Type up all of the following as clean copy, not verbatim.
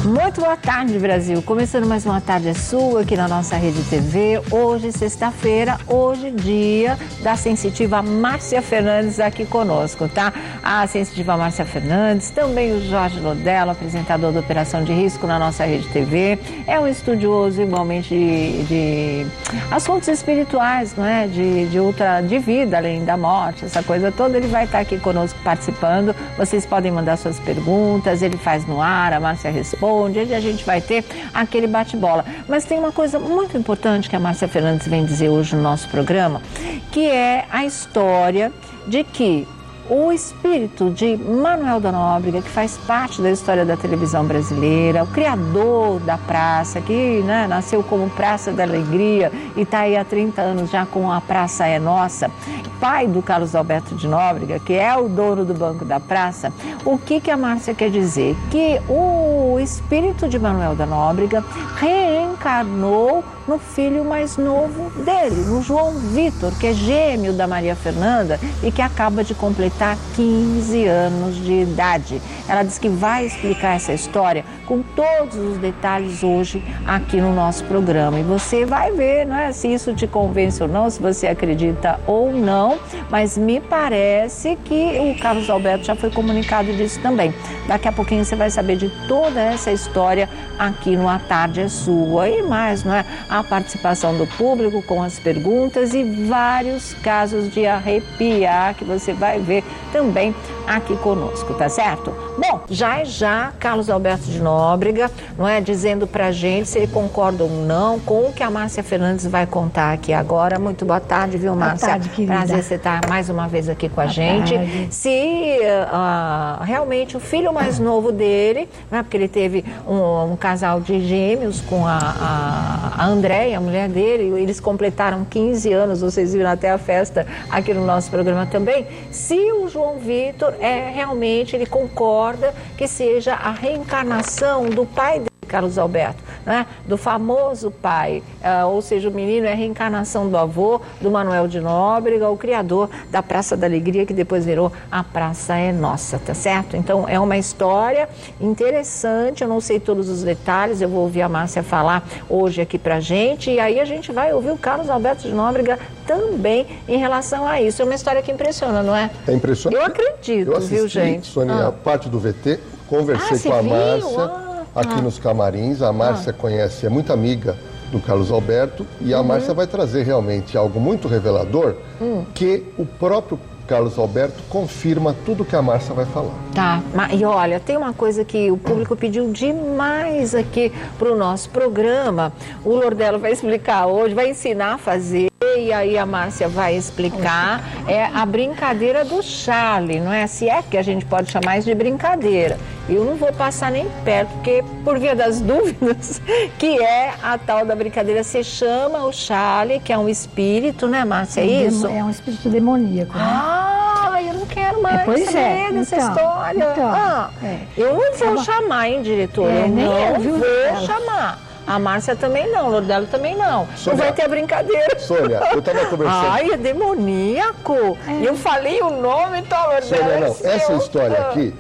Muito boa tarde, Brasil. Começando mais uma tarde é sua aqui na nossa Rede TV. Hoje, sexta-feira, hoje dia da sensitiva Márcia Fernandes aqui conosco, tá? A sensitiva Márcia Fernandes, também o Jorge Lodello, apresentador da Operação de Risco na nossa Rede TV. É um estudioso igualmente de assuntos espirituais, não é? De vida além da morte, essa coisa toda. Ele vai estar aqui conosco participando. Vocês podem mandar suas perguntas, ele faz no ar, a Márcia responde. Hoje a gente vai ter aquele bate-bola. Mas tem uma coisa muito importante que a Márcia Fernandes vem dizer hoje no nosso programa, que é a história de que o espírito de Manuel da Nóbrega, que faz parte da história da televisão brasileira, o criador da praça, que nasceu como Praça da Alegria e está aí há 30 anos já com a Praça é Nossa, pai do Carlos Alberto de Nóbrega, que é o dono do Banco da Praça. O que a Márcia quer dizer? Que o espírito de Manuel da Nóbrega reencarnou no filho mais novo dele, no João Vitor, que é gêmeo da Maria Fernanda e que acaba de completar 15 anos de idade. Ela diz que vai explicar essa história com todos os detalhes hoje aqui no nosso programa. E você vai ver, não é, se isso te convence ou não, se você acredita ou não, mas me parece que o Carlos Alberto já foi comunicado disso também. Daqui a pouquinho você vai saber de toda essa história aqui no A Tarde é Sua. E mais, não é? A participação do público com as perguntas e vários casos de arrepiar que você vai ver também aqui conosco, tá certo? Bom, já Carlos Alberto de Nóbrega, não é, dizendo pra gente se ele concorda ou não com o que a Márcia Fernandes vai contar aqui agora. Muito boa tarde, viu, Márcia? Boa tarde, querida. Prazer você estar mais uma vez aqui com a gente. Tarde. Se realmente o filho mais novo dele, né, porque ele teve um casal de gêmeos com a Andréia, a mulher dele, eles completaram 15 anos, vocês viram até a festa aqui no nosso programa também. Se o João Vitor realmente ele concorda que seja a reencarnação do pai dele, Carlos Alberto, né? Do famoso pai, ou seja, o menino é a reencarnação do avô, do Manuel de Nóbrega, o criador da Praça da Alegria, que depois virou a Praça é Nossa, tá certo? Então é uma história interessante, eu não sei todos os detalhes, eu vou ouvir a Márcia falar hoje aqui pra gente, e aí a gente vai ouvir o Carlos Alberto de Nóbrega também em relação a isso. É uma história que impressiona, não é? É impressionante. Eu acredito, eu assisti, viu, gente? Sônia, a parte do VT, conversei com a Márcia aqui nos camarins. A Márcia conhece, é muito amiga do Carlos Alberto, e a Márcia vai trazer realmente algo muito revelador, que o próprio Carlos Alberto confirma tudo que a Márcia vai falar. Tá, e olha, tem uma coisa que o público pediu demais aqui para o nosso programa. O Lodello vai explicar hoje, vai ensinar a fazer, e aí a Márcia vai explicar. É a brincadeira do Charlie, não é? Se é que a gente pode chamar isso de brincadeira. Eu não vou passar nem perto, porque por via das dúvidas, que é a tal da brincadeira. Você chama o Charlie, que é um espírito, né, Márcia? É isso? É um espírito demoníaco, né? Eu não quero mais saber dessa então, história. Eu não vou chamar, hein, diretor? Eu não vou chamar. A Márcia também não, o Lodello também não. Sônia, não vai ter brincadeira. Sônia, eu estava conversando... Ai, é demoníaco. Eu falei o nome, então, Lodello. Sônia, não, essa história aqui,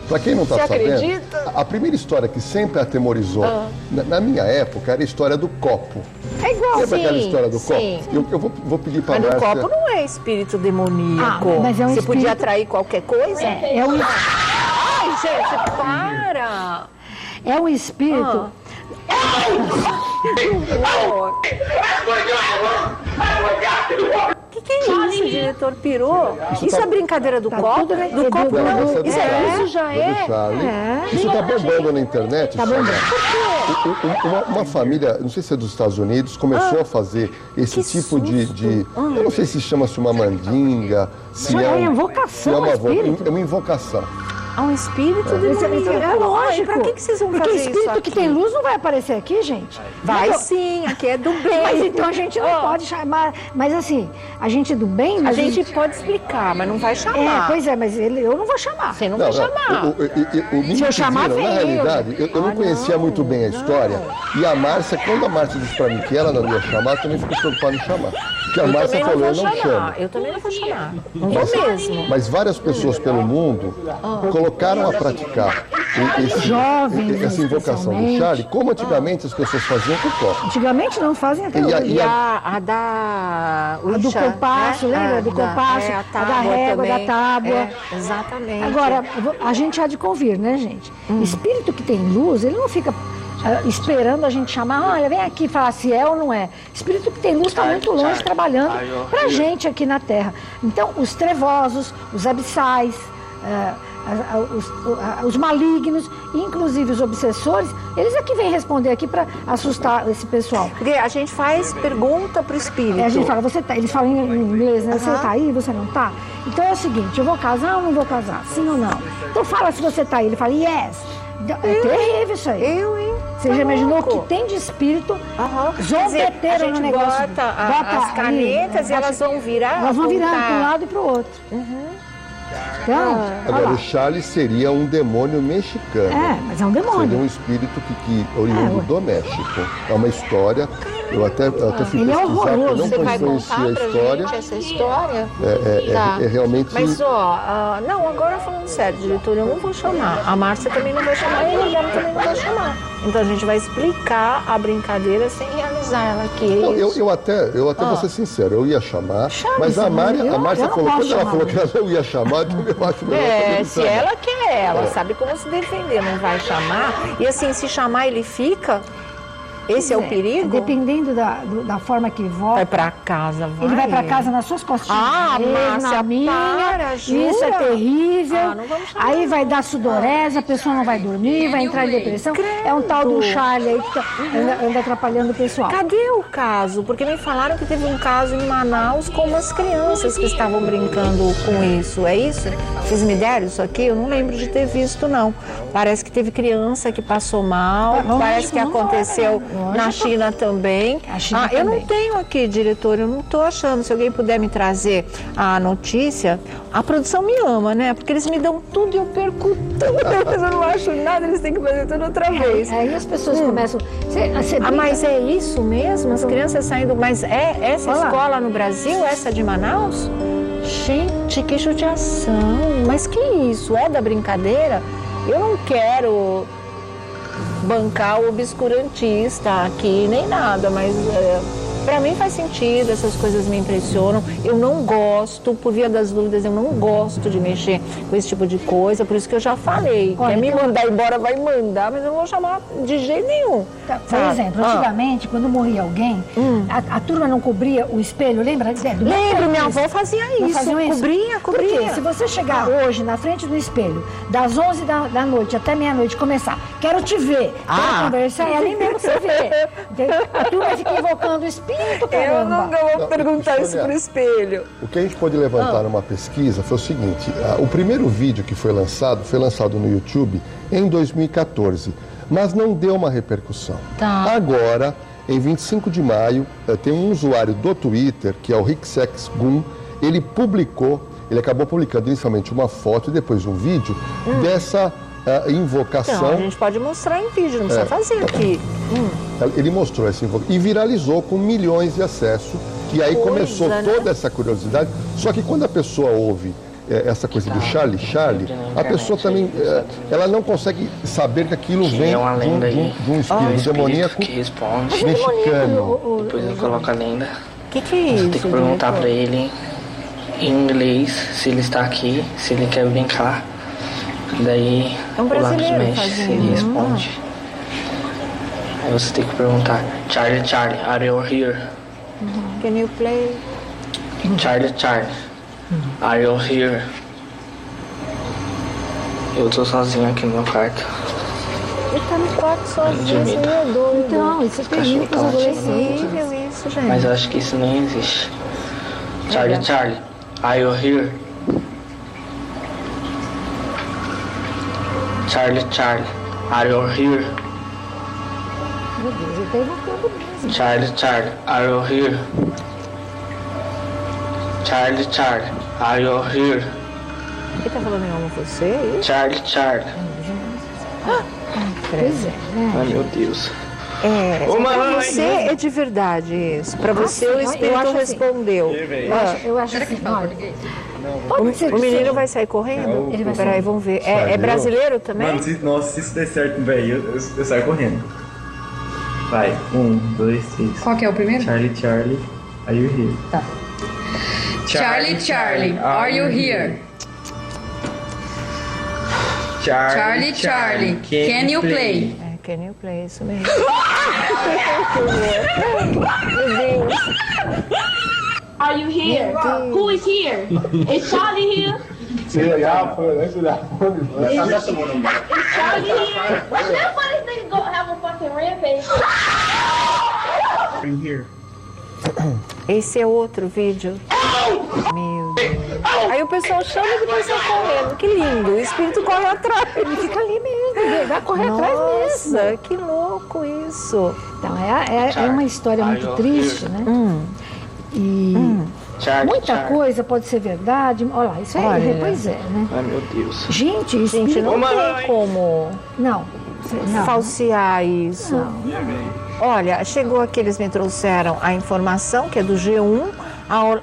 para quem não está sabendo, acredita? A primeira história que sempre atemorizou, na minha época, era a história do copo. É igual, Lembra aquela história do sim. copo? Eu vou pedir para a Mas Márcia... o copo não é espírito demoníaco. Mas é um Você espírito... podia atrair qualquer coisa? É um... Ai, gente, para! É um espírito... Que é isso, diretor? Pirou? Isso é brincadeira do copo? tudo, né? Do copo não. Não, Isso já é? Isso está bombando na internet. Tá bombando. Uma família, não sei se é dos Estados Unidos, começou a fazer esse tipo de... Eu não sei se chama-se uma mandinga, se Isso é é invocação, se é espírito. é uma invocação. Há um espírito demoníaco. É lógico. Pra que vocês vão Porque fazer isso espírito aqui? que tem luz não vai aparecer aqui, gente. Vai sim, aqui é do bem. Mas então a gente não pode chamar... Mas assim, a gente do bem... A mas gente pode explicar, mas não vai chamar. pois é, mas eu não vou chamar. Você não vai chamar. Se eu chamar, na vem, realidade, eu não conhecia muito bem a história. E a Márcia, quando a Márcia disse pra mim que ela não ia chamar, eu também fiquei preocupado em chamar. que a Márcia falou, eu não chamo. Eu também não vou chamar. Não vou mesmo. Mas várias pessoas pelo mundo colocaram a praticar essa invocação do Charlie, como antigamente as pessoas faziam com o copo. Antigamente não fazem até hoje. E a do compasso, né? lembra? Do compasso, a da régua, também. da tábua. Exatamente. Agora, a gente há de convir, né, gente? Espírito que tem luz, ele não fica esperando a gente chamar, olha, vem aqui falar se é ou não é. Espírito que tem luz está muito longe trabalhando pra gente aqui na Terra. Então, os trevosos, os abissais, os malignos, inclusive os obsessores, eles é que vêm responder aqui para assustar esse pessoal. Porque a gente faz pergunta pro espírito. A gente fala, você tá, eles falam em inglês, né? Você tá aí, você não tá? Então é o seguinte, eu vou casar ou não vou casar? Sim ou não? Então fala se você tá aí. Ele fala, yes. É terrível isso aí. Hein? Você já imaginou o que tem de espírito zombeteiro no negócio? Bota as canetas e elas vão virar. Elas vão virar para um lado e para o outro. Então, agora, o Charlie seria um demônio mexicano. Mas é um demônio. Seria um espírito que oriundo do México. É uma história. Eu até fui ele pesquisar, é eu não Você vai conhecia contar a história. pra gente essa história? É realmente... Mas, não, agora falando sério, diretor, eu não vou chamar. A Márcia também não vai chamar e o Guilherme também não vai chamar. Então a gente vai explicar a brincadeira sem realizar ela aqui. Não, eu até vou ser sincero, eu ia chamar, mas a Márcia falou, quando ela falou que ela não ia chamar, eu acho melhor. Se ela quer, ela sabe como se defender, não vai chamar. E assim, se chamar, ele fica. Esse é o perigo? Dependendo da forma que ele volta. Vai pra casa, vai. Ele vai pra casa nas suas costinhas. Márcia, na minha. para, jura? Isso é terrível. Não vamos chamar. Aí vai dar sudorese, a pessoa não vai dormir, vai entrar em depressão. É um tal do Charlie aí que anda atrapalhando o pessoal. Cadê o caso? Porque me falaram que teve um caso em Manaus com umas crianças que estavam brincando com isso. É isso? Vocês me deram isso aqui? Eu não lembro de ter visto, não. Parece que teve criança que passou mal. Parece que aconteceu na China também. Eu não tenho aqui, diretor, eu não estou achando. Se alguém puder me trazer a notícia, a produção me ama, né? Porque eles me dão tudo e eu perco tudo. Mas eu não acho nada, eles têm que fazer tudo outra vez. Aí as pessoas começam... Mas é isso mesmo? As crianças saindo... Mas é essa escola no Brasil, essa de Manaus? Gente, que judiação. Mas que isso? É da brincadeira? Eu não quero bancar o obscurantista aqui, nem nada, mas para mim faz sentido, essas coisas me impressionam. Eu não gosto, por via das dúvidas, eu não gosto de mexer com esse tipo de coisa, por isso que eu já falei. Quer me mandar embora, vai mandar, mas eu não vou chamar de jeito nenhum. Por exemplo, antigamente, quando morria alguém, a turma não cobria o espelho, lembra? Lembro, minha avó fazia isso. Cobria. Porque se você chegar hoje na frente do espelho, das 11 da noite até meia-noite, começar, quero te ver, quero conversar, é ali mesmo que você vê. A turma fica invocando o espírito. Eu nunca vou perguntar isso pro espelho. O que a gente pode levantar numa pesquisa foi o seguinte, o primeiro vídeo que foi lançado no YouTube em 2014, mas não deu uma repercussão. Agora, em 25 de maio, tem um usuário do Twitter, que é o Rixex Gun, ele acabou publicando inicialmente uma foto e depois um vídeo dessa invocação. Então, a gente pode mostrar em vídeo, não precisa fazer aqui. Ele mostrou essa invocação e viralizou com milhões de acessos, e aí começou toda essa curiosidade. Só que quando a pessoa ouve essa coisa do Charlie, a pessoa também, ela não consegue saber que aquilo vem de um espírito demoníaco mexicano. Depois eu coloco a lenda. Que é isso? Você tem que perguntar pra ele em inglês se ele está aqui, se ele quer brincar. Daí o lápis mexe, ele responde. Aí você tem que perguntar, Charlie, are you here? Can you play? Charlie, are you here? Eu tô sozinho aqui no meu quarto. Ele tá no quarto sozinho, você é doido. Então, isso é terrível para os adolescentes. Isso, gente. Mas eu acho que isso não existe. Charlie, are you here? Charlie, are you here? Meu Deus, ele tá invocando mesmo. Charlie, are you here? Charlie, are you here? Ele tá falando em alma você, é isso? Charlie. Pois é, né? Ai, meu Deus. Para você é de verdade isso. Para você o Espírito respondeu. Eu acho assim, o menino vai sair correndo? Peraí, vamos ver. É brasileiro também? Mano, se isso der certo, velho, eu saio correndo. Vai, 1, 2, 3. Qual que é o primeiro? Charlie, are you here? Tá. Charlie, are you here? Charlie, can you play? Can you play, isso mesmo. Are you here? Who is here? Is Charlie here? Is Charlie here? What's that funny thing? Go have a fucking rampage. Are you here? Esse é outro vídeo. Meu Deus. Aí o pessoal chama e depois sai correndo. Que lindo. O espírito corre atrás. Ele fica ali mesmo. Ele vai correr atrás mesmo. Nossa, que louco isso. Então, é uma história muito triste, né? E muita coisa pode ser verdade. Olha lá, isso aí, pois é, né? Ai, meu Deus. Gente, isso não tem como não falsear isso. Não. Olha, chegou aqui, eles me trouxeram a informação, que é do G1.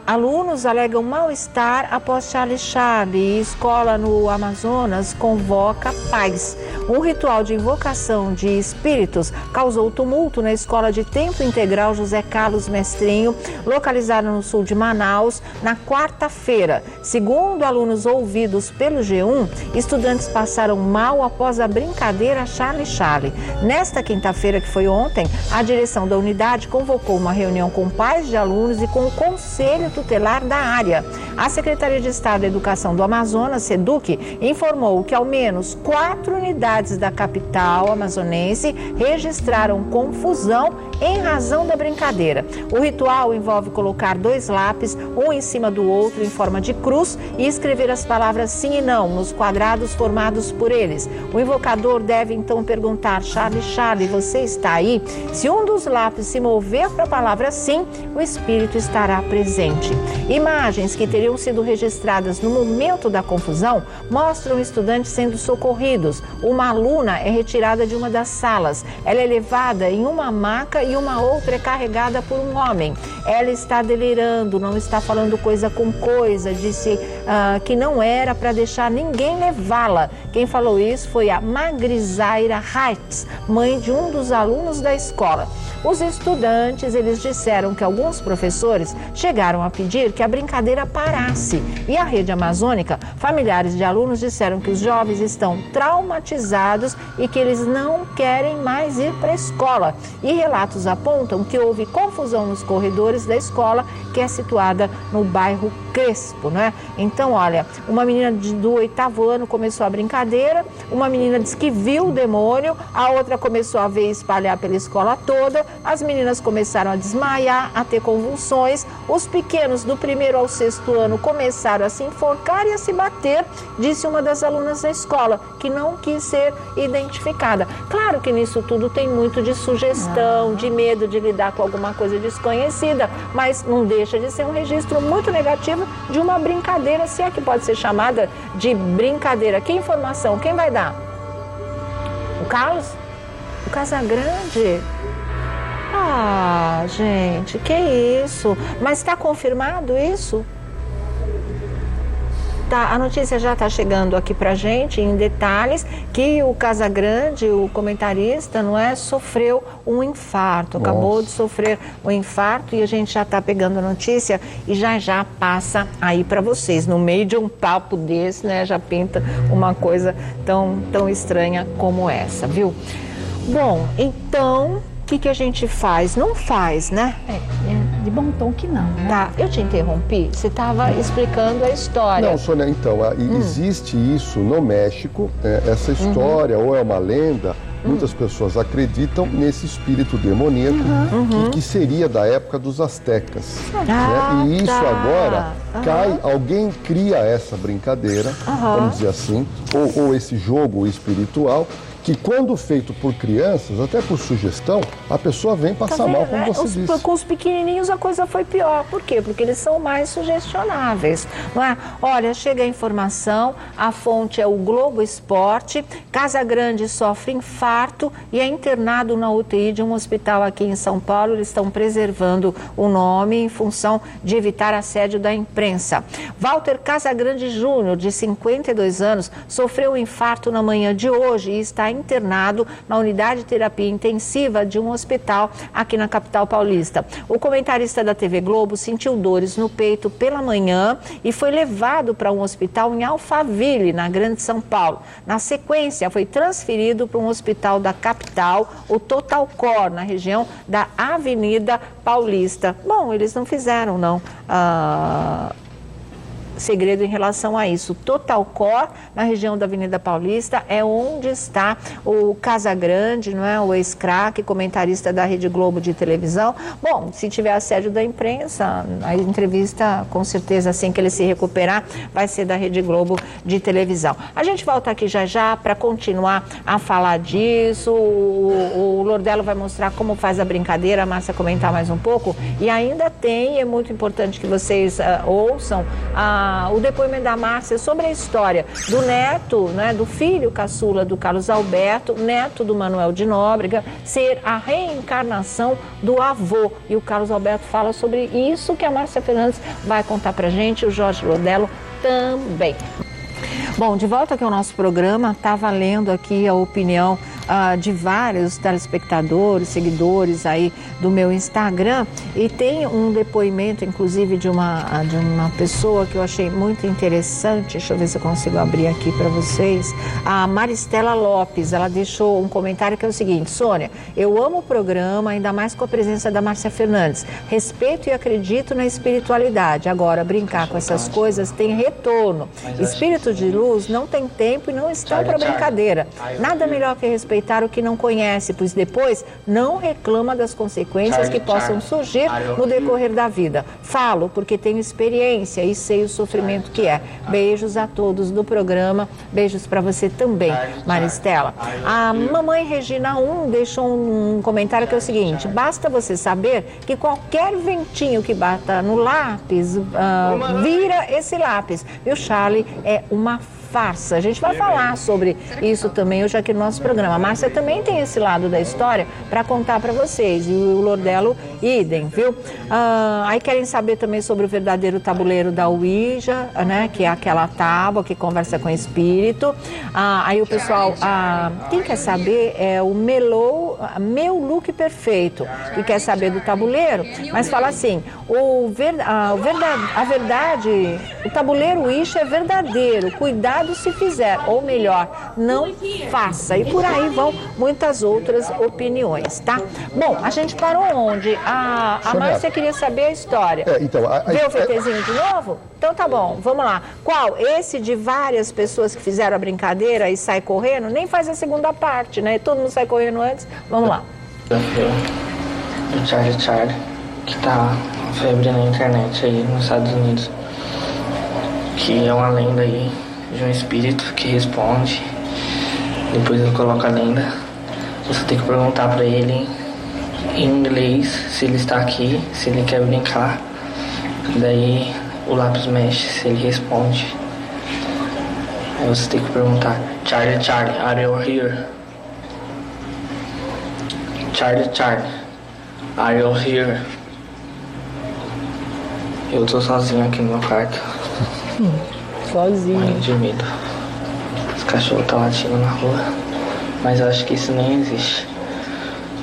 Alunos alegam mal-estar após Charlie. Escola no Amazonas convoca pais. Um ritual de invocação de espíritos causou tumulto na escola de tempo integral José Carlos Mestrinho, localizada no sul de Manaus, na quarta-feira. Segundo alunos ouvidos pelo G1, estudantes passaram mal após a brincadeira Charlie. Nesta quinta-feira, que foi ontem, a direção da unidade convocou uma reunião com pais de alunos e com o Conselho Tutelar da área. A Secretaria de Estado da Educação do Amazonas, SEDUC, informou que ao menos 4 unidades da capital amazonense registraram confusão em razão da brincadeira. O ritual envolve colocar 2 lápis, um em cima do outro em forma de cruz, e escrever as palavras sim e não nos quadrados formados por eles. O invocador deve então perguntar: Charlie, você está aí? Se um dos lápis se mover para a palavra sim, o espírito estará presente. Imagens que teriam sido registradas no momento da confusão mostram estudantes sendo socorridos. Uma aluna é retirada de uma das salas. Ela é levada em uma maca e uma outra é carregada por um homem. Ela está delirando, não está falando coisa com coisa, disse que não era para deixar ninguém levá-la. Quem falou isso foi a Magrizaira Heitz, mãe de um dos alunos da escola. Os estudantes, eles disseram que alguns professores chegaram a pedir que a brincadeira parasse. E a rede amazônica, familiares de alunos disseram que os jovens estão traumatizados e que eles não querem mais ir para a escola. E relatos apontam que houve confusão nos corredores da escola, que é situada no bairro Crespo, né? Então, olha, uma menina do 8º ano começou a brincadeira, uma menina disse que viu o demônio, a outra começou a ver espalhar pela escola toda, as meninas começaram a desmaiar, a ter convulsões, os pequenos do 1º ao 6º ano começaram a se enforcar e a se bater, disse uma das alunas da escola, que não quis ser identificada. Claro que nisso tudo tem muito de sugestão, de medo de lidar com alguma coisa desconhecida, mas não deixa de ser um registro muito negativo de uma brincadeira, se é que pode ser chamada de brincadeira. Que informação? Quem vai dar? O Carlos? O Casagrande? Ah, gente, que isso? Mas está confirmado isso? Tá, a notícia já está chegando aqui pra gente em detalhes que o Casagrande, o comentarista, não é, sofreu um infarto, acabou de sofrer um infarto, e a gente já está pegando a notícia e já passa aí para vocês. No meio de um papo desse, né, já pinta uma coisa tão estranha como essa, viu? Bom, então, o que a gente faz? Não faz, né? De bom tom que não, né? Tá, eu te interrompi, você estava explicando a história. Não, Sônia, então, existe isso no México, essa história, ou é uma lenda, muitas pessoas acreditam nesse espírito demoníaco, que seria da época dos astecas. Né? E isso agora alguém cria essa brincadeira, vamos dizer assim, ou esse jogo espiritual, que quando feito por crianças, até por sugestão, a pessoa vem passar mal, como você disse. Com os pequenininhos a coisa foi pior. Por quê? Porque eles são mais sugestionáveis, não é? Olha, chega a informação, a fonte é o Globo Esporte, Casagrande sofre infarto e é internado na UTI de um hospital aqui em São Paulo. Eles estão preservando o nome em função de evitar assédio da imprensa. Walter Casagrande Júnior, de 52 anos, sofreu um infarto na manhã de hoje e está internado na unidade de terapia intensiva de um hospital aqui na capital paulista. O comentarista da TV Globo sentiu dores no peito pela manhã e foi levado para um hospital em Alphaville, na Grande São Paulo. Na sequência, foi transferido para um hospital da capital, o Total Core, na região da Avenida Paulista. Bom, eles não fizeram, não. Segredo em relação a isso. Total Core, na região da Avenida Paulista, é onde está o Casagrande, não é? O ex-craque, comentarista da Rede Globo de televisão. Bom, se tiver assédio da imprensa, a entrevista, com certeza, assim que ele se recuperar, vai ser da Rede Globo de televisão. A gente volta aqui já para continuar a falar disso. O Lordello vai mostrar como faz a brincadeira, a Márcia comentar mais um pouco. E ainda tem, é muito importante que vocês ouçam o depoimento da Márcia sobre a história do neto, né, do filho caçula do Carlos Alberto, neto do Manuel de Nóbrega, ser a reencarnação do avô. E o Carlos Alberto fala sobre isso que a Márcia Fernandes vai contar pra gente, o Jorge Lordello também. Bom, de volta aqui ao nosso programa, estava lendo aqui a opinião de vários telespectadores, seguidores aí do meu Instagram, e tem um depoimento, inclusive, de uma pessoa que eu achei muito interessante. Deixa eu ver se eu consigo abrir aqui para vocês. A Maristela Lopes, ela deixou um comentário que é o seguinte: Sônia, eu amo o programa, ainda mais com a presença da Márcia Fernandes. Respeito e acredito na espiritualidade. Agora, brincar com essas coisas tem retorno. Espírito de luz não tem tempo e não estão para brincadeira. Nada melhor que respeitar o que não conhece, pois depois não reclama das consequências que possam surgir no decorrer da vida. Falo porque tenho experiência e sei o sofrimento que é. Beijos a todos do programa, beijos para você também, Maristela. A mamãe Regina 1 deixou um comentário que é o seguinte: basta você saber que qualquer ventinho que bata no lápis vira esse lápis. E o Charlie é uma farsa. A gente vai falar sobre isso também hoje aqui no nosso programa. A Márcia também tem esse lado da história para contar para vocês. E o Lordello, idem, viu? Aí querem saber também sobre o verdadeiro tabuleiro da Ouija, né? Que é aquela tábua que conversa com o espírito. Aí o pessoal, quem quer saber é o Meu Look Perfeito, que quer saber do tabuleiro, mas fala assim: o tabuleiro Ouija é verdadeiro, cuidado se fizer, ou melhor, não faça. E por aí vão muitas outras opiniões, tá? Bom, a gente parou onde? A Márcia queria saber a história. Vê o VTzinho de novo? Então tá bom, vamos lá. Qual? Esse de várias pessoas que fizeram a brincadeira e sai correndo? Nem faz a segunda parte, né? Todo mundo sai correndo antes. Vamos lá. O Charlie, que tá febre na internet aí nos Estados Unidos, que é uma lenda aí de um espírito que responde. Depois eu coloco a lenda. Você tem que perguntar pra ele em inglês se ele está aqui, se ele quer brincar. Daí o lápis mexe, se ele responde. Aí você tem que perguntar: Charlie, are you here? Charlie, are you here? Eu tô sozinho aqui no meu quarto. Sozinho. Morrendo de medo. Os cachorros estão latindo na rua, mas eu acho que isso nem existe.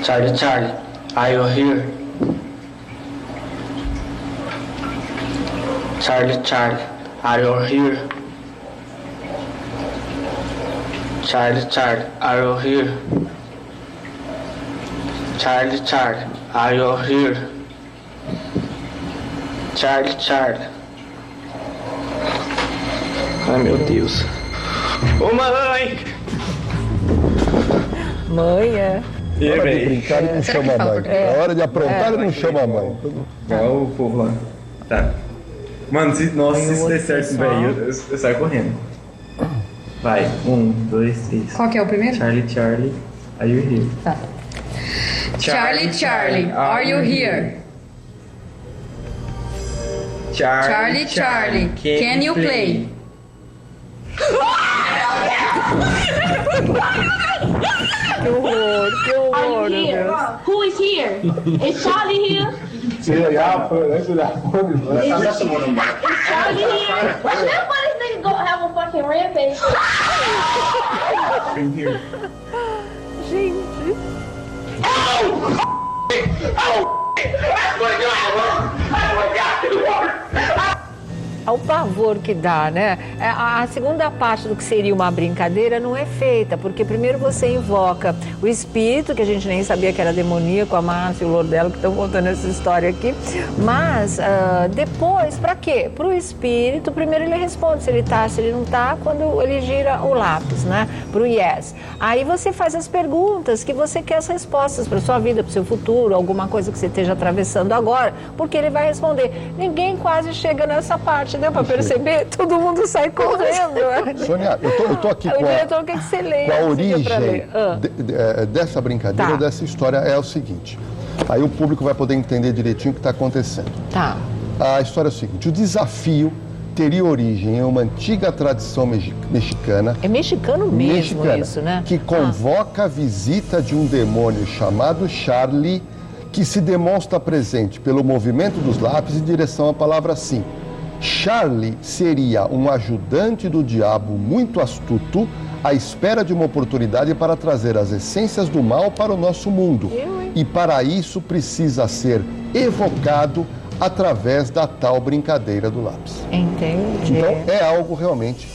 Charlie, are you here? Charlie, are you here? Charlie, are you here? Charlie, are you here? Charlie. Ai, meu Deus. Ô, mãe! Mãe, é. Na hora de brincar, ele não chama a mãe. Na hora de aprontar, ele não chama a mãe. Olha o povo lá. Tá. Mano, se isso der certo, velho, eu saio correndo. Vai, 1, 2, 3. Qual que é o primeiro? Charlie, Charlie, are you here? Tá. Charlie, Charlie, are you here? Charlie, Charlie, can you play? Que horror, que horror. Are you here? Who is here? Is Charlie here? Is Charlie here? Everybody's nigga go have a fucking rampage. I'm here. Gente. Ao pavor que dá, né? A segunda parte do que seria uma brincadeira não é feita, porque primeiro você invoca o espírito, que a gente nem sabia que era demoníaco, a Márcia e o Lordelo que estão contando essa história aqui, mas depois, para quê? Para o espírito, primeiro ele responde se ele tá, se ele não tá, quando ele gira o lápis, né? Para o yes. Aí você faz as perguntas que você quer as respostas para sua vida, para o seu futuro, alguma coisa que você esteja atravessando agora, porque ele vai responder. Ninguém quase chega nessa parte. Deu para perceber? Todo mundo sai correndo. Sônia, eu tô aqui com a origem dessa brincadeira, dessa história é o seguinte. Aí o público vai poder entender direitinho o que está acontecendo. Tá. A história é o seguinte, o desafio teria origem em uma antiga tradição mexicana. É mexicano mesmo isso, né? Que convoca a visita de um demônio chamado Charlie, que se demonstra presente pelo movimento dos lápis em direção à palavra sim. Charlie seria um ajudante do diabo muito astuto, à espera de uma oportunidade para trazer as essências do mal para o nosso mundo. E para isso precisa ser evocado através da tal brincadeira do lápis. Entendi. Então é algo realmente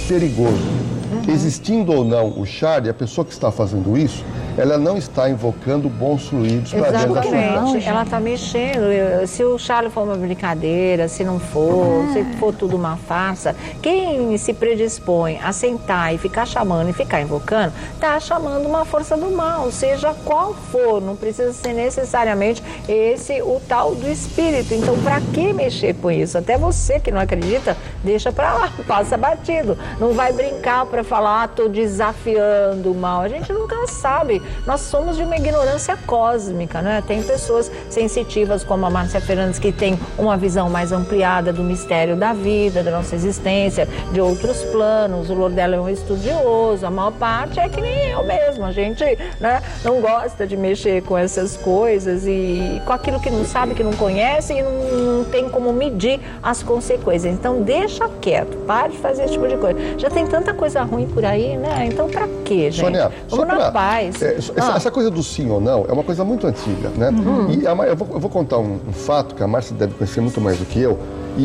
perigoso. Existindo ou não o Charlie, a pessoa que está fazendo isso, ela não está invocando bons fluidos para dentro da sua vida. Exatamente, ela está mexendo. Se o Charlie for uma brincadeira, se não for, se for tudo uma farsa, quem se predispõe a sentar e ficar chamando e ficar invocando, está chamando uma força do mal, seja qual for, não precisa ser necessariamente esse o tal do espírito. Então, para que mexer com isso? Até você que não acredita, deixa para lá, passa batido. Não vai brincar para falar, estou desafiando o mal. A gente nunca sabe. Nós somos de uma ignorância cósmica, né? Tem pessoas sensitivas como a Márcia Fernandes que tem uma visão mais ampliada do mistério da vida, da nossa existência, de outros planos. O Lordelo é um estudioso, a maior parte é que nem eu mesmo. A gente, né, não gosta de mexer com essas coisas e com aquilo que não sabe, que não conhece e não tem como medir as consequências. Então deixa quieto, para de fazer esse tipo de coisa. Já tem tanta coisa ruim por aí, né? Então pra quê, gente? Sônia, vamos na paz. Essa coisa do sim ou não é uma coisa muito antiga, né? E eu vou contar um fato que a Márcia deve conhecer muito mais do que eu,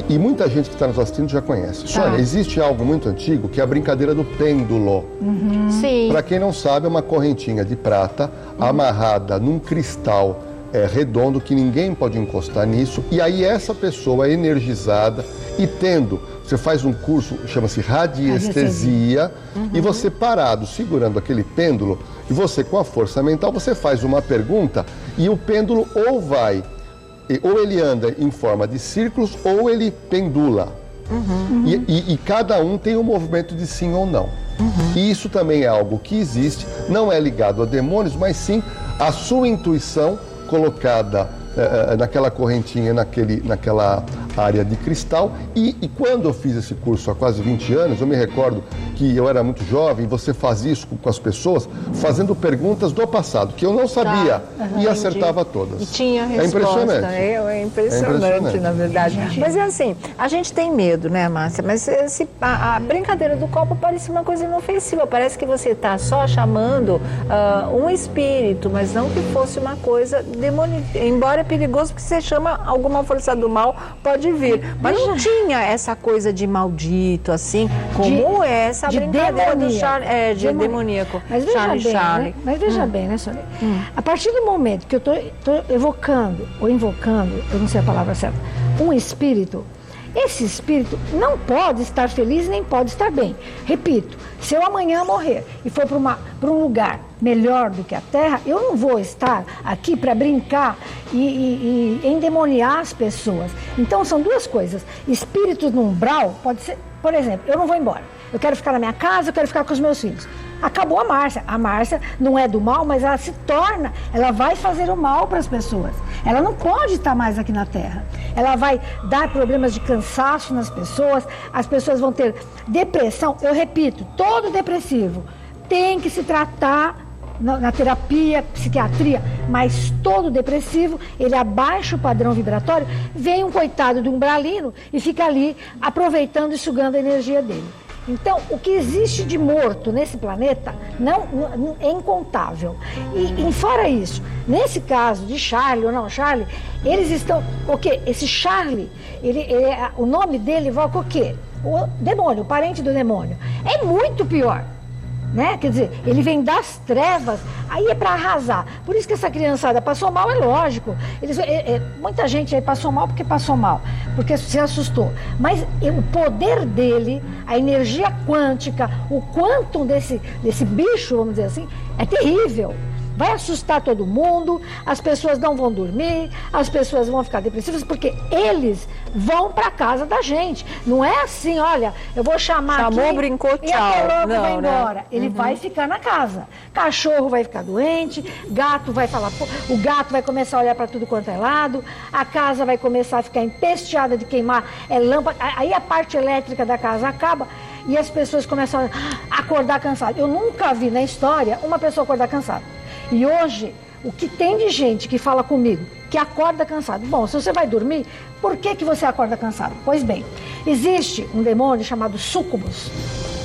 e muita gente que está nos assistindo já conhece. Sônia, existe algo muito antigo que é a brincadeira do pêndulo. Sim. Para quem não sabe, é uma correntinha de prata amarrada num cristal redondo que ninguém pode encostar nisso, e aí essa pessoa é energizada e você faz um curso, chama-se radiestesia, e você parado, segurando aquele pêndulo, e você com a força mental, você faz uma pergunta e o pêndulo ou ele anda em forma de círculos ou ele pendula. E cada um tem um movimento de sim ou não. E isso também é algo que existe, não é ligado a demônios, mas sim a sua intuição colocada naquela correntinha, naquela área de cristal. E quando eu fiz esse curso há quase 20 anos, eu me recordo que eu era muito jovem, você faz isso com as pessoas, fazendo perguntas do passado, que eu não sabia, e acertava todas. E tinha resposta. É impressionante. É impressionante, na verdade. Mas é assim, a gente tem medo, né, Márcia? Mas a brincadeira do copo parece uma coisa inofensiva, parece que você está só chamando um espírito, mas não que fosse uma coisa demoníaca, embora é perigoso, porque você chama alguma força do mal, pode vir. Mas não tinha essa coisa de maldito, assim, como essa brincadeira do Charlie, de demoníaco. Mas veja Charlie. Né? Mas veja bem, né, Sônia? A partir do momento que eu estou evocando, ou invocando, eu não sei a palavra certa, um espírito, esse espírito não pode estar feliz nem pode estar bem. Repito, se eu amanhã morrer e for para um lugar melhor do que a Terra, eu não vou estar aqui para brincar e endemoniar as pessoas. Então são duas coisas. Espíritos no umbral, pode ser, por exemplo, eu não vou embora. eu quero ficar na minha casa, eu quero ficar com os meus filhos. Acabou a Márcia. A Márcia não é do mal, mas ela se torna, ela vai fazer o mal para as pessoas. Ela não pode estar mais aqui na Terra. Ela vai dar problemas de cansaço nas pessoas, as pessoas vão ter depressão. Eu repito, todo depressivo tem que se tratar na terapia, psiquiatria, mas todo depressivo, ele abaixa o padrão vibratório, vem um coitado de um umbralino e fica ali aproveitando e sugando a energia dele. Então, o que existe de morto nesse planeta não é incontável. E fora isso, nesse caso de Charlie ou não Charlie, eles estão... O quê? Esse Charlie, o nome dele evoca o quê? O demônio, o parente do demônio. É muito pior. Né? Quer dizer, ele vem das trevas, aí é para arrasar. Por isso que essa criançada passou mal, é lógico. Muita gente aí passou mal porque se assustou. Mas o poder dele, a energia quântica, o quantum desse bicho, vamos dizer assim, é terrível. Vai assustar todo mundo, as pessoas não vão dormir, as pessoas vão ficar depressivas, porque eles vão para casa da gente. Não é assim, olha, eu vou chamar Chamou, aqui brincou, e tchau. não, vai embora. Né? Ele vai ficar na casa. Cachorro vai ficar doente, gato vai falar, o gato vai começar a olhar para tudo quanto é lado, a casa vai começar a ficar empesteada de queimar lâmpada, aí a parte elétrica da casa acaba e as pessoas começam a acordar cansadas. Eu nunca vi na história uma pessoa acordar cansada. E hoje, o que tem de gente que fala comigo, que acorda cansado? Bom, se você vai dormir, por que você acorda cansado? Pois bem, existe um demônio chamado súcubus.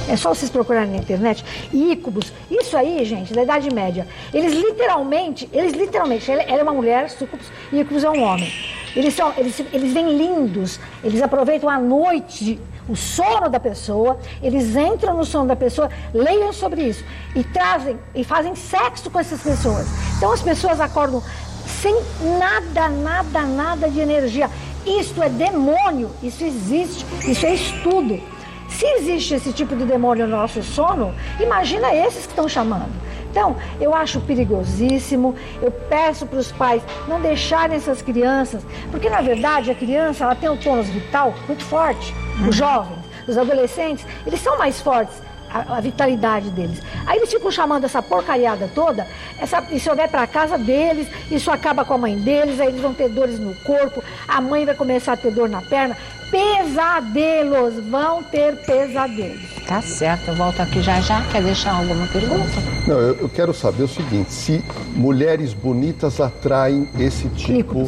É só vocês procurarem na internet. Ícubus. Isso aí, gente, da Idade Média. Eles literalmente, ela é uma mulher, súcubus, e ícubus é um homem. Eles vêm lindos, eles aproveitam a noite, o sono da pessoa, eles entram no sono da pessoa, leiam sobre isso e trazem e fazem sexo com essas pessoas. Então as pessoas acordam sem nada de energia. Isto é demônio, isso existe, isso é estudo. Se existe esse tipo de demônio no nosso sono, imagina esses que estão chamando. Então, eu acho perigosíssimo, eu peço para os pais não deixarem essas crianças, porque na verdade a criança ela tem um tônus vital muito forte, os jovens, os adolescentes, eles são mais fortes, a vitalidade deles. Aí eles ficam chamando essa porcariada toda, isso vai para a casa deles, isso acaba com a mãe deles, aí eles vão ter dores no corpo, a mãe vai começar a ter dor na perna, pesadelos, vão ter pesadelos. Tá certo, eu volto aqui já. Quer deixar alguma pergunta? Não, eu quero saber o seguinte, se mulheres bonitas atraem esse tipo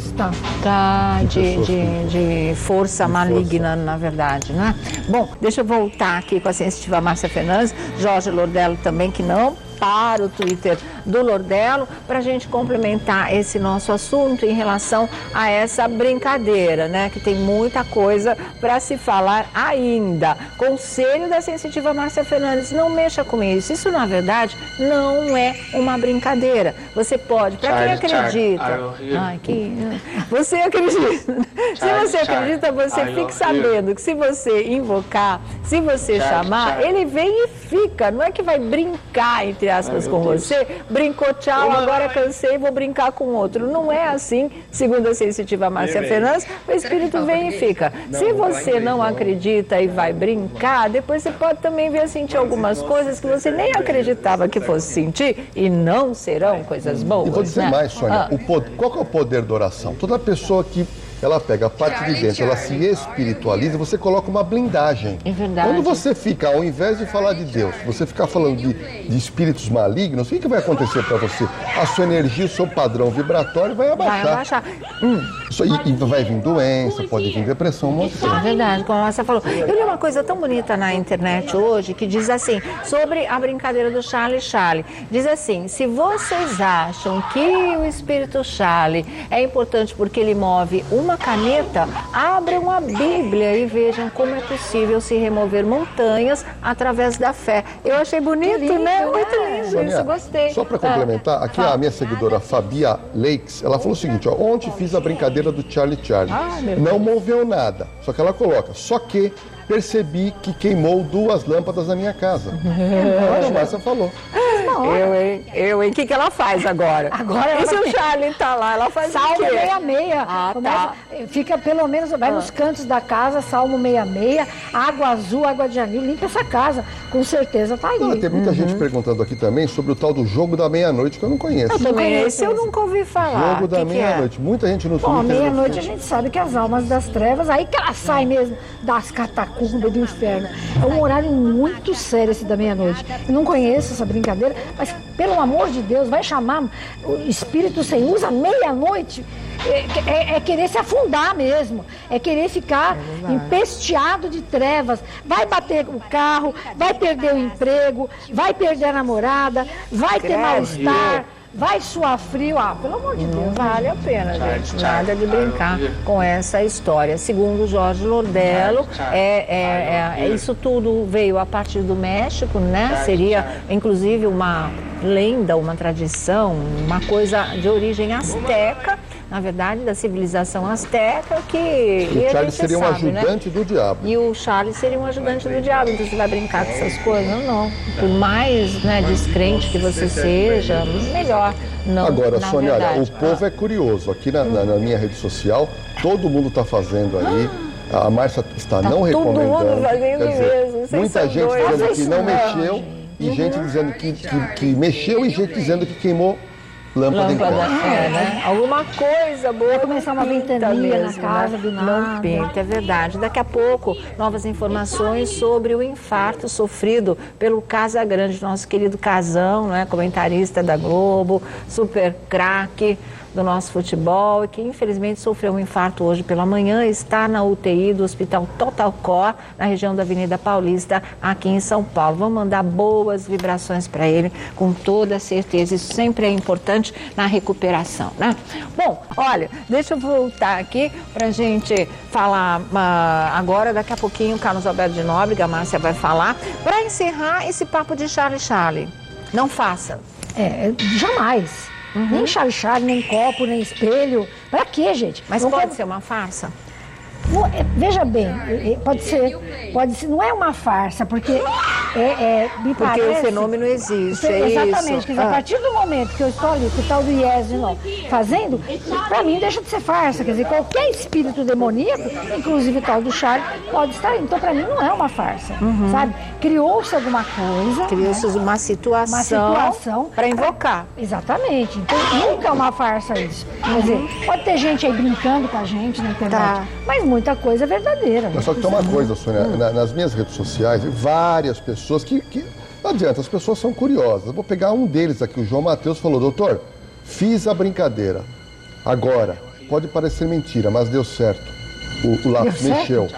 de força maligna, na verdade, né? Bom, deixa eu voltar aqui com a sensitiva Márcia Fernandes, Jorge Lordello também, que não para o Twitter do Lordello, para a gente complementar esse nosso assunto em relação a essa brincadeira, né? Que tem muita coisa para se falar ainda. Conselho da sensitiva Márcia Fernandes, não mexa com isso. Isso, na verdade, não é uma brincadeira. Você pode, para quem acredita... Você acredita. Se você acredita, você fique sabendo que se você invocar, se você chamar, ele vem e fica. Não é que vai brincar, entre aspas, com você, brincou, tchau, agora cansei, vou brincar com outro. Não é assim, segundo a sensitiva Márcia Fernandes, o espírito vem e fica. Se você não acredita e vai brincar, depois você pode também vir a sentir algumas coisas que você nem acreditava que fosse sentir e não serão coisas boas. E vou dizer mais, Sônia, qual que é o poder da oração? Toda pessoa que ela pega a parte de dentro, ela se espiritualiza, você coloca uma blindagem. É verdade. Quando você fica, ao invés de falar de Deus, você ficar falando de espíritos malignos, o que vai acontecer para você? A sua energia, o seu padrão vibratório vai abaixar. Vai abaixar. E vai vir doença, pode vir depressão, um monte de coisa. É verdade, como você falou. Eu li uma coisa tão bonita na internet hoje, que diz assim, sobre a brincadeira do Charlie. Diz assim, se vocês acham que o espírito Charlie é importante porque ele move uma caneta, abram a Bíblia e vejam como é possível se remover montanhas através da fé. Eu achei bonito, né? Muito lindo, Sônia, isso, gostei. Só para complementar, aqui a minha seguidora Fabia Lakes, ela falou o seguinte, ó, ontem fiz a brincadeira do Charlie. Não moveu nada, só que ela coloca, só que percebi que queimou 2 lâmpadas na minha casa. Olha, a Márcia falou. mesma hora. Eu, hein? O que ela faz agora? Agora e se o Charlie tá lá, ela faz Salmo o quê? 66. Tá. Fica pelo menos, vai nos cantos da casa, Salmo 66, água azul, água de anil, limpa essa casa. Com certeza tá ali. Tem muita gente perguntando aqui também sobre o tal do jogo da meia-noite, que eu não conheço. Eu também, esse eu nunca ouvi falar. Jogo da meia-noite. Muita gente no Twitter. Bom, meia-noite a gente sabe que as almas das trevas, aí que elas saem mesmo das catacumbas do inferno. É um horário muito sério esse da meia-noite. Eu não conheço essa brincadeira, mas pelo amor de Deus, vai chamar o espírito sem luz à meia-noite. É querer se afundar mesmo, é querer ficar empesteado de trevas, vai bater o carro, vai perder o emprego, vai perder a namorada, vai ter mal-estar, vai suar frio. Pelo amor de Deus. Não vale a pena, gente, nada de brincar com essa história. Segundo Jorge Lordello, isso tudo veio a partir do México, né? Seria, inclusive, uma lenda, uma tradição, uma coisa de origem asteca, na verdade, da civilização asteca, que o Charlie seria um ajudante do diabo. E o Charlie seria um ajudante do diabo, então você vai brincar com essas coisas? Não. Por mais descrente que você seja, melhor não. Agora, Sônia, o povo é curioso. Aqui na minha rede social, todo mundo está fazendo aí. A Márcia está não recomendando. Todo mundo fazendo mesmo. Muita gente dizendo que não mexeu, e gente dizendo que mexeu, e gente dizendo que queimou lâmpada em casa. Né? Alguma coisa boa. Vai começar uma ventania na casa do nada. Não pinta, é verdade. Daqui a pouco, novas informações sobre o infarto sofrido pelo Casagrande, nosso querido Casão, né? Comentarista da Globo, super craque do nosso futebol, e que infelizmente sofreu um infarto hoje pela manhã, está na UTI do Hospital Total Cor, na região da Avenida Paulista, aqui em São Paulo. Vamos mandar boas vibrações para ele, com toda certeza. Isso sempre é importante na recuperação, né? Bom, olha, deixa eu voltar aqui para a gente falar agora, daqui a pouquinho, o Carlos Alberto de Nóbrega, a Márcia vai falar, para encerrar esse papo de Charlie. Não faça. Jamais. Nem Charlie, nem copo, nem espelho. Pra quê, gente? Mas pode ser uma farsa? Veja bem, pode ser, não é uma farsa, porque me parece... Porque o fenômeno existe, exatamente, isso. Quer dizer, a partir do momento que eu estou ali, com o tal do IES de novo, fazendo, para mim deixa de ser farsa, quer dizer, qualquer espírito demoníaco, inclusive o tal do Charlie, pode estar aí. Então, para mim, não é uma farsa, sabe? Criou-se alguma coisa. Criou-se uma situação para invocar. Exatamente. Então, nunca é uma farsa isso. Quer dizer, pode ter gente aí brincando com a gente na internet, mas muita coisa é verdadeira. Mas só que tem uma coisa, Sônia, nas minhas redes sociais, várias pessoas que não adianta, as pessoas são curiosas. Eu vou pegar um deles aqui, o João Matheus falou: doutor, fiz a brincadeira. Agora, pode parecer mentira, mas deu certo. O lápis mexeu.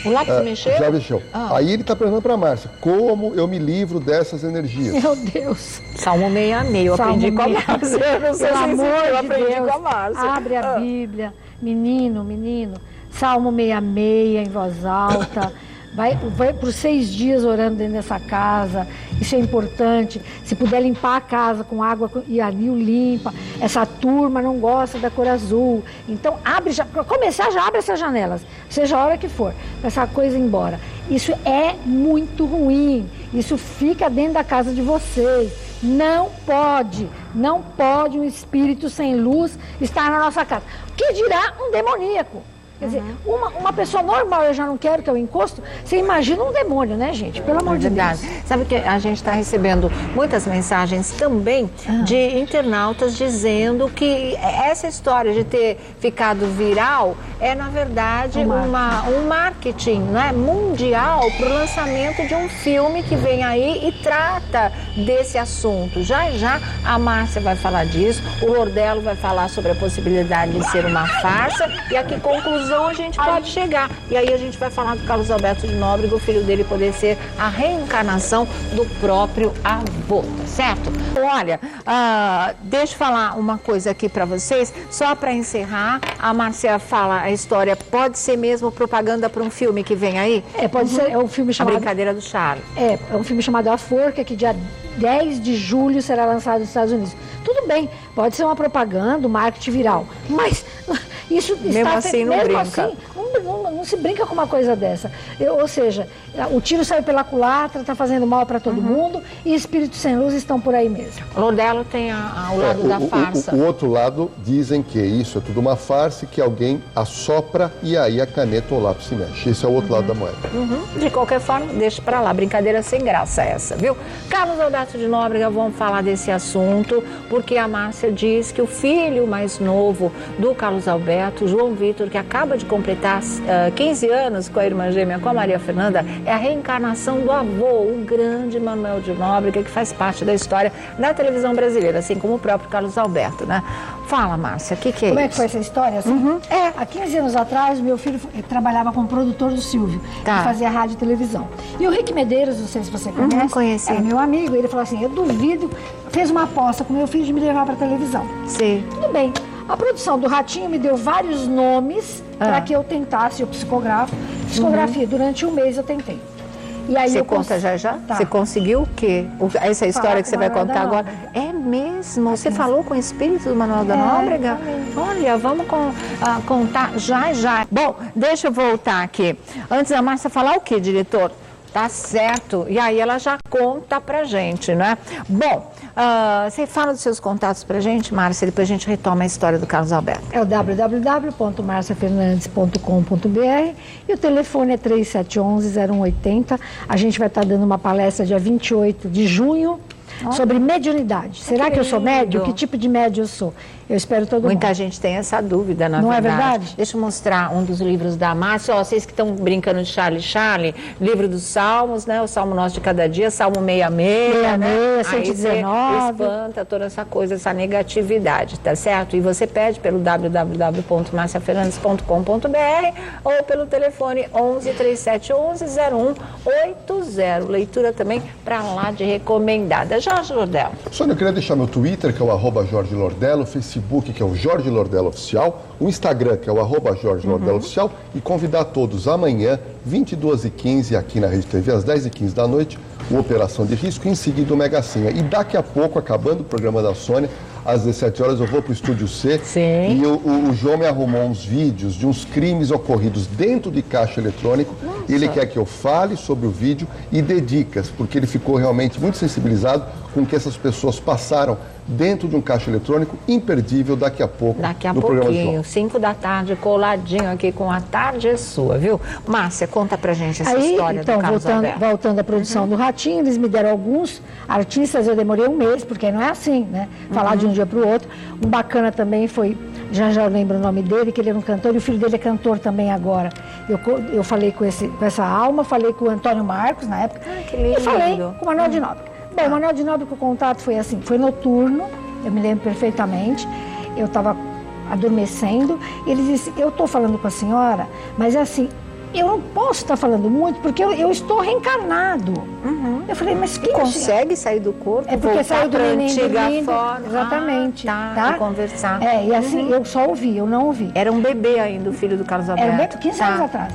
O lápis mexeu? Já mexeu. Aí ele está perguntando para a Márcia: como eu me livro dessas energias? Meu Deus. Salmo 66, eu aprendi com a Márcia. Eu não sei se eu aprendi com a Márcia. Abre a Bíblia, menino. Salmo 66 em voz alta. Vai por 6 dias orando dentro dessa casa. Isso é importante. Se puder limpar a casa com água e anil, limpa. Essa turma não gosta da cor azul. Então, para começar, já abre essas janelas, seja a hora que for, para essa coisa ir embora. Isso é muito ruim. Isso fica dentro da casa de vocês. Não pode um espírito sem luz estar na nossa casa. O que dirá um demoníaco? Quer dizer, uma pessoa normal, eu já não quero que eu encosto. Você imagina um demônio, né, gente? Pelo amor de Deus. Sabe que a gente está recebendo muitas mensagens também de internautas dizendo que essa história de ter ficado viral é, na verdade, um marketing, né, mundial para o lançamento de um filme que vem aí e trata desse assunto. Já a Márcia vai falar disso, o Lordello vai falar sobre a possibilidade de ser uma farsa, e a que conclusão a gente pode chegar. E aí a gente vai falar do Carlos Alberto de Nóbrega, o filho dele poder ser a reencarnação do próprio avô, tá certo? Olha, deixa eu falar uma coisa aqui para vocês, só para encerrar. A Márcia fala a história, pode ser mesmo propaganda para um filme que vem aí? Pode ser, é um filme chamado... A Brincadeira do Charlie. É um filme chamado A Forca, que dia 10 de julho será lançado nos Estados Unidos. Tudo bem, pode ser uma propaganda, um marketing viral, mas isso mesmo está... assim não mesmo brinca. Assim, não não se brinca com uma coisa dessa. Ou seja, o tiro saiu pela culatra, está fazendo mal para todo mundo e espíritos sem luz estão por aí mesmo. Lordelo tem o lado da farsa. O outro lado dizem que isso é tudo uma farsa, que alguém assopra e aí a caneta ou o lápis se mexe. Esse é o outro lado da moeda. De qualquer forma, deixa pra lá. Brincadeira sem graça essa, viu? Carlos Alberto de Nóbrega, vamos falar desse assunto, porque a Márcia diz que o filho mais novo do Carlos Alberto, João Vitor, que acaba de completar 15 anos com a irmã gêmea, com a Maria Fernanda, é a reencarnação do avô, o grande Manuel de Nóbrega, que faz parte da história da televisão brasileira, assim como o próprio Carlos Alberto, né? Fala, Márcia, o que é isso? Como é que foi essa história? Assim? Há 15 anos atrás, meu filho trabalhava como produtor do Silvio, que fazia rádio e televisão. E o Rick Medeiros, não sei se você conhece, conheci. Era meu amigo, ele falou assim, eu duvido, fez uma aposta com meu filho de me levar para televisão. Sim. Tudo bem. A produção do Ratinho me deu vários nomes para que eu tentasse o psicografia. Durante um mês eu tentei. E aí você conta já? Tá. Você conseguiu o quê? Essa história que você vai contar agora? É mesmo? Você falou com o espírito do Manuel da Nóbrega? Olha, vamos contar já. Bom, deixa eu voltar aqui. Antes da Márcia falar o quê, diretor? Tá certo. E aí ela já conta pra gente, né? Bom, você fala dos seus contatos pra gente, Márcia, depois a gente retoma a história do Carlos Alberto. É o www.marciafernandes.com.br e o telefone é 3711-0180. A gente vai estar dando uma palestra dia 28 de junho sobre mediunidade. Será que eu sou médium? Que tipo de médium eu sou? Eu espero todo mundo. Muita gente tem essa dúvida, na verdade. Não é verdade? Deixa eu mostrar um dos livros da Márcia. Vocês que estão brincando de Charlie, livro dos Salmos, né? O Salmo Nosso de Cada Dia, Salmo 66, né? 119. Espanta toda essa coisa, essa negatividade, tá certo? E você pede pelo www.marciafernandes.com.br ou pelo telefone 11-3711-0180. Leitura também para lá de recomendada. Jorge Lordelo. Sônia, eu queria deixar meu Twitter, que é o @Jorge Lordelo, o Facebook, que é o Jorge Lordelo Oficial, o Instagram, que é o @Jorge Lordelo Oficial, e convidar todos amanhã, 22h15, aqui na Rede TV, às 10h15 da noite, o Operação de Risco, em seguida o Mega Sena. E daqui a pouco, acabando o programa da Sônia, às 17 horas eu vou para o Estúdio C. Sim. E o João me arrumou uns vídeos de uns crimes ocorridos dentro de caixa eletrônico. E ele quer que eu fale sobre o vídeo e dê dicas, porque ele ficou realmente muito sensibilizado com o que essas pessoas passaram dentro de um caixa eletrônico imperdível daqui a pouco. Daqui a pouquinho, 5 da tarde, coladinho aqui com A Tarde é Sua, viu? Márcia, conta pra gente essa história do Carlos Alberto. Voltando à produção do Ratinho, eles me deram alguns artistas, eu demorei um mês, porque não é assim, né? Falar de um dia pro outro. Um bacana também foi, já eu lembro o nome dele, que ele era um cantor, e o filho dele é cantor também agora. Eu falei com essa alma, falei com o Antônio Marcos, na época, que lindo. E falei com o Manuel de Nóbrega. Bom, o Manuel de Nóbrega, o contato foi assim, foi noturno, eu me lembro perfeitamente, eu estava adormecendo, e ele disse, eu estou falando com a senhora, mas é assim, eu não posso estar falando muito, porque eu estou reencarnado. Eu falei, mas quem consegue sair do corpo? É porque saiu do antiga forma. Exatamente. Tá? Conversar. E assim, eu só ouvi, eu não ouvi. Era um bebê ainda, o filho do Carlos Alberto. Era um bebê, 15 anos atrás.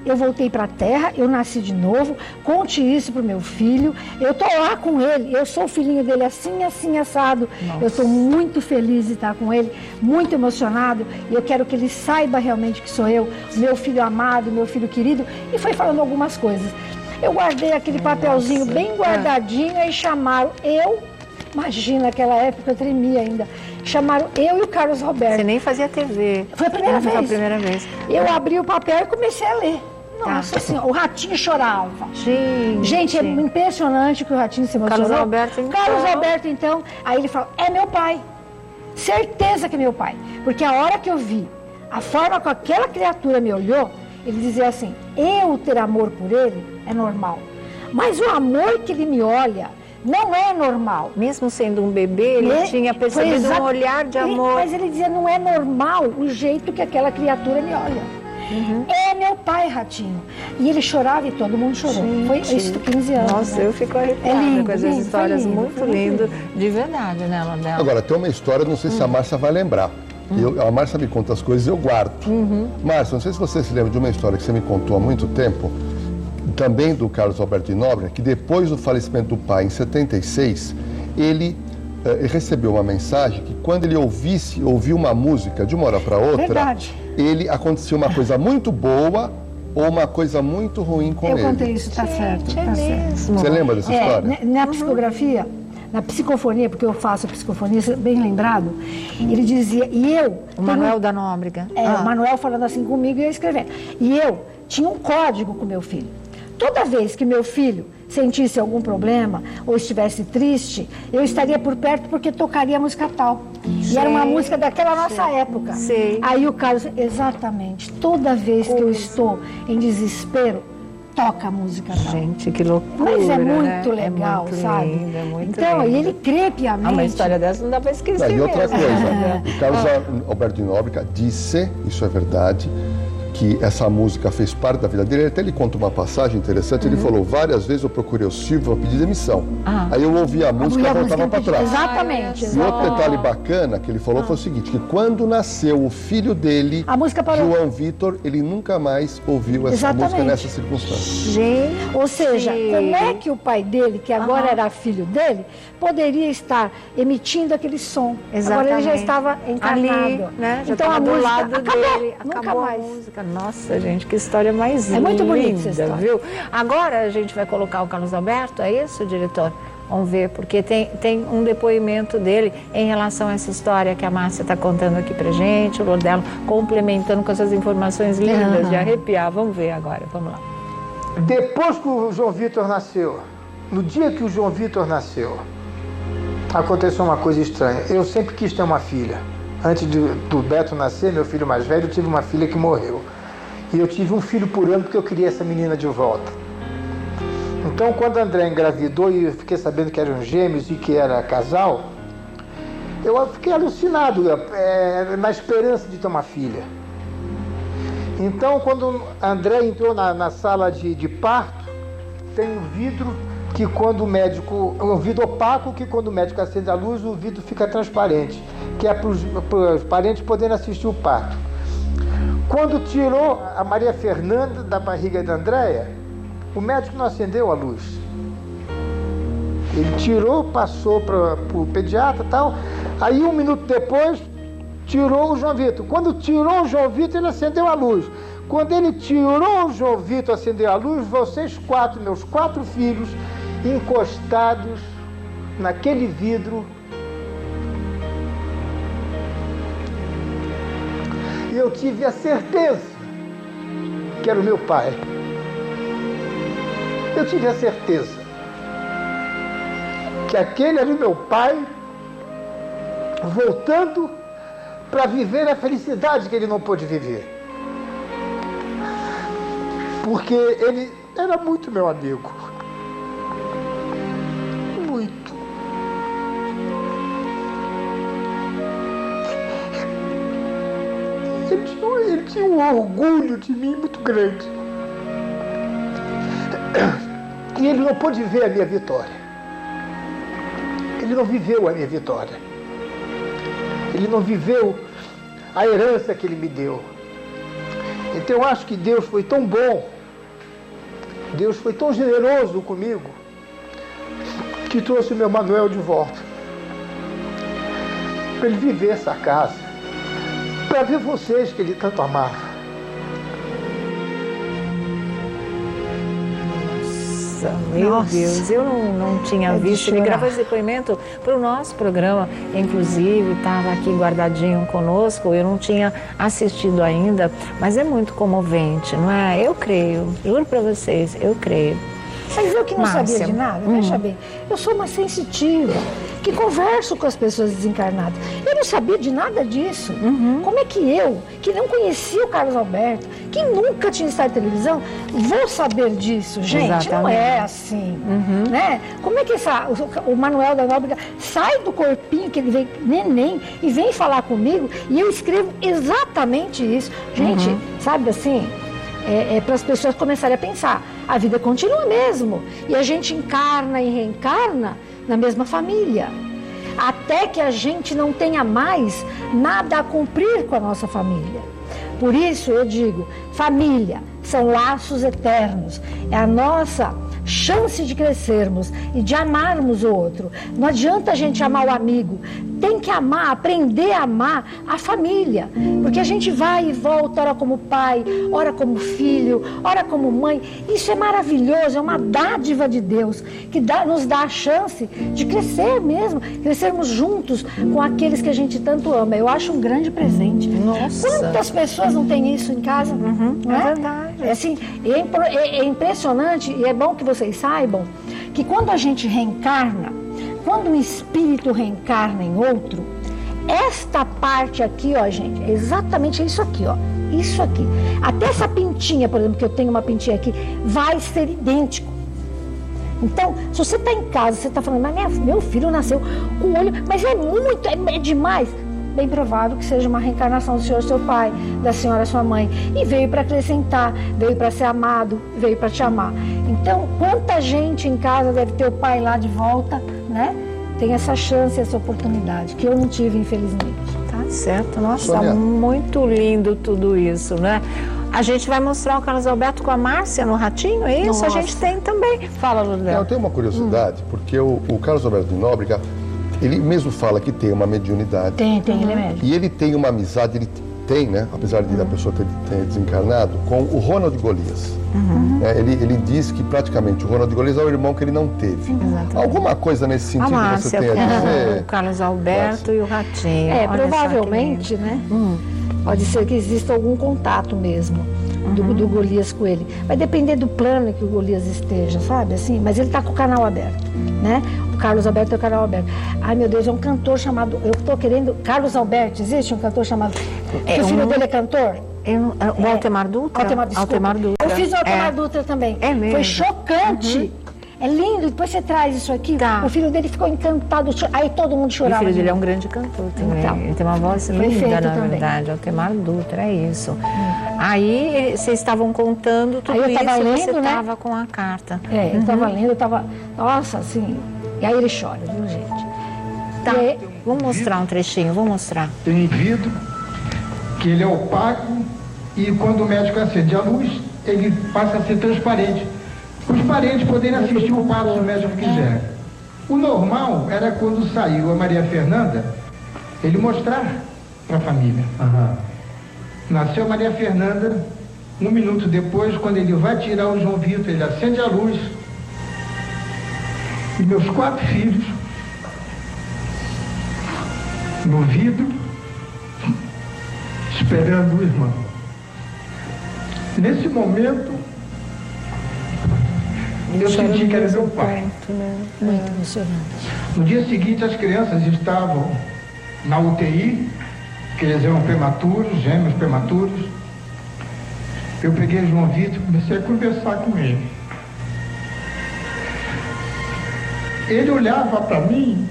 Eu voltei para a Terra, eu nasci de novo, conte isso pro meu filho, eu tô lá com ele, eu sou o filhinho dele assim, assado. Nossa. Eu estou muito feliz de estar com ele, muito emocionado, e eu quero que ele saiba realmente que sou eu, meu filho amado, meu filho querido, e foi falando algumas coisas. Eu guardei aquele papelzinho bem guardadinho, e chamaram imagina, naquela época eu tremia ainda. Chamaram eu e o Carlos Alberto. Você nem fazia TV. Foi a primeira vez. Foi a primeira vez. Eu abri o papel e comecei a ler. Nossa Senhora, o Ratinho chorava. Gente, é impressionante que o Ratinho se emocionou. Carlos Alberto, então, aí ele falou, é meu pai. Certeza que é meu pai. Porque a hora que eu vi a forma como aquela criatura me olhou, ele dizia assim, eu ter amor por ele é normal. Mas o amor que ele me olha não é normal. Mesmo sendo um bebê, ele tinha percebido um olhar de amor. Mas ele dizia, não é normal o jeito que aquela criatura me olha. É meu pai, Ratinho. E ele chorava e todo mundo chorou. Foi isso, 15 anos. Nossa, eu fico arrepiada com essas histórias muito lindas, de verdade, né, Lordelo? Agora, tem uma história, não sei se a Márcia vai lembrar. A Márcia me conta as coisas e eu guardo. Márcia, não sei se você se lembra de uma história que você me contou há muito tempo, também do Carlos Alberto de Nóbrega, que depois do falecimento do pai, em 76, ele recebeu uma mensagem que quando ele ouviu uma música de uma hora para outra, ele aconteceu uma coisa muito boa ou uma coisa muito ruim com ele. Eu contei isso, tá certo, tá certo. Você lembra dessa história? Na psicografia, na psicofonia, porque eu faço psicofonia, bem lembrado, ele dizia, e eu... O Manuel da Nóbrega. O Manuel falando assim comigo e eu escrevendo. E eu tinha um código com meu filho. Toda vez que meu filho sentisse algum problema ou estivesse triste, eu estaria por perto porque tocaria a música tal. E era uma música daquela nossa época. Sei. Aí o Carlos, exatamente, toda vez que eu estou em desespero, toca a música tal. Gente, que loucura. Mas é muito né? legal, muito sabe? Lindo, é muito então, lindo. e ele crê piamente. Uma história dessa não dá para esquecer. E outra mesmo. coisa, o Carlos Alberto de Nóbrega disse, isso é verdade, que essa música fez parte da vida dele. Até ele conta uma passagem interessante, ele falou, várias vezes eu procurei o Silvio para pedir demissão. Aí eu ouvia a música e voltava para trás. Exatamente. E outro detalhe bacana que ele falou foi o seguinte, que quando nasceu o filho dele, a música parou. João Vitor, ele nunca mais ouviu essa música nessa circunstância. Gente, ou seja, como é que o pai dele, que agora era filho dele, poderia estar emitindo aquele som? Exatamente. Agora ele já estava encarnado. Ali, né? Já então a do música lado acabou, dele, nunca acabou mais. a música. Nossa, gente, que história mais linda. É muito bonita essa história. Viu? Agora a gente vai colocar o Carlos Alberto, é isso, diretor? Vamos ver, porque tem um depoimento dele em relação a essa história que a Márcia está contando aqui pra gente, o Lordelo complementando com essas informações lindas de arrepiar. Vamos ver agora, vamos lá. Depois que o João Vitor nasceu, no dia que o João Vitor nasceu, aconteceu uma coisa estranha. Eu sempre quis ter uma filha. Antes do Beto nascer, meu filho mais velho, eu tive uma filha que morreu. E eu tive um filho por ano porque eu queria essa menina de volta. Então, quando a André engravidou e eu fiquei sabendo que eram gêmeos e que era casal, eu fiquei alucinado, na esperança de ter uma filha. Então, quando a André entrou na sala de parto, tem um vidro que quando o médico, um vidro opaco que quando o médico acende a luz, o vidro fica transparente, que é para os parentes poderem assistir o parto. Quando tirou a Maria Fernanda da barriga da Andréia, o médico não acendeu a luz. Ele tirou, passou para o pediatra e tal, aí 1 minuto depois tirou o João Vitor. Quando tirou o João Vitor, ele acendeu a luz. Quando ele tirou o João Vitor, acendeu a luz, vocês 4, meus 4 filhos, encostados naquele vidro. E eu tive a certeza que era o meu pai. Eu tive a certeza que aquele era o meu pai voltando para viver a felicidade que ele não pôde viver. Porque ele era muito meu amigo. Muito. Ele tinha um orgulho de mim muito grande. E ele não pôde ver a minha vitória. Ele não viveu a minha vitória. Ele não viveu a herança que ele me deu. Então eu acho que Deus foi tão bom, Deus foi tão generoso comigo, que trouxe o meu Manuel de volta. Para ele viver essa casa, para ver vocês que ele tanto amava. Meu Deus, eu não tinha visto. Ele gravou esse depoimento para o nosso programa, inclusive estava aqui guardadinho conosco, eu não tinha assistido ainda, mas é muito comovente, não é? Eu creio, juro para vocês, eu creio. Mas eu que não Márcia, sabia de nada, veja bem, eu sou uma sensitiva, que converso com as pessoas desencarnadas. Eu não sabia de nada disso. Como é que eu, que não conhecia o Carlos Alberto, que nunca tinha estado em televisão, vou saber disso? Gente, Exatamente. não é assim, né? Como é que o Manuel da Nóbrega sai do corpinho que ele vem, neném, e vem falar comigo, e eu escrevo exatamente isso. Gente, sabe assim... para as pessoas começarem a pensar, a vida continua mesmo, e a gente encarna e reencarna na mesma família, até que a gente não tenha mais nada a cumprir com a nossa família. Por isso eu digo, família são laços eternos, é a nossa chance de crescermos e de amarmos o outro. Não adianta a gente amar o amigo, tem que amar, aprender a amar a família, porque a gente vai e volta, ora como pai, ora como filho, ora como mãe. Isso é maravilhoso, é uma dádiva de Deus, que nos dá a chance de crescer mesmo, crescermos juntos com aqueles que a gente tanto ama. Eu acho um grande presente. Nossa. Quantas pessoas não têm isso em casa? É verdade. Assim, é impressionante, e é bom que vocês saibam que quando a gente reencarna, quando um espírito reencarna em outro, esta parte aqui, ó, gente, é exatamente isso aqui, ó. Isso aqui. Até essa pintinha, por exemplo, que eu tenho uma pintinha aqui, vai ser idêntico. Então, se você está em casa, você está falando, mas meu filho nasceu com o olho, mas é demais. Bem provável que seja uma reencarnação do senhor, seu pai, da senhora, sua mãe. E veio para acrescentar, veio para ser amado, veio para te amar. Então, quanta gente em casa deve ter o pai lá de volta, né? Tem essa chance, essa oportunidade, que eu não tive, infelizmente. Tá certo. Nossa, Sônia, muito lindo tudo isso, né? A gente vai mostrar o Carlos Alberto com a Márcia no Ratinho, é isso? Nossa. A gente tem também. Fala, Lourdes. Eu tenho uma curiosidade, porque o Carlos Alberto de Nóbrega, ele mesmo fala que tem uma mediunidade. Tem, ele é médico. E ele tem uma amizade, ele tem, né, apesar de a pessoa ter desencarnado, com o Ronald Golias. Ele diz que praticamente o Ronald Golias é o irmão que ele não teve. Exatamente. Alguma coisa nesse A sentido Márcia, você tem a dizer? o Carlos Alberto e o Ratinho. Olha só que Provavelmente, lindo. né? Pode ser que exista algum contato mesmo do Golias com ele. Vai depender do plano que o Golias esteja, sabe? Assim, mas ele está com o canal aberto, né? O Carlos Alberto é o canal aberto. Ai, meu Deus, é um cantor chamado... Eu estou querendo... Carlos Alberto, existe um cantor chamado... o filho dele é cantor? O Altemar Dutra? Altemar Dutra. Eu fiz o Altemar Dutra também. É mesmo? Foi chocante. É lindo, depois você traz isso aqui. Tá. O filho dele ficou encantado, aí todo mundo O chorava. filho dele é um grande cantor também. Então, Ele tem uma voz foi linda, feito na também. verdade. Altemar Dutra, é isso. Aí vocês estavam contando tudo Aí eu tava isso e lendo, você né? estava com a carta. Eu estava lendo, eu estava... Nossa, assim... E aí ele chora, viu, gente? Tá, E aí- vamos mostrar um trechinho, vamos mostrar. Tem vidro, que ele é opaco, e quando o médico acende a luz, ele passa a ser transparente. Os parentes poderem assistir o passo se o médico quiser. O normal era quando saiu a Maria Fernanda, ele mostrar para a família. Nasceu a Maria Fernanda, 1 minuto depois, quando ele vai tirar o João Vitor, ele acende a luz, e meus 4 filhos, no vidro, esperando o irmão. Nesse momento, eu senti que era meu pai. Muito emocionante. No dia seguinte, as crianças estavam na UTI, que eles eram prematuros, gêmeos prematuros. Eu peguei João Vitor e comecei a conversar com ele. Ele olhava para mim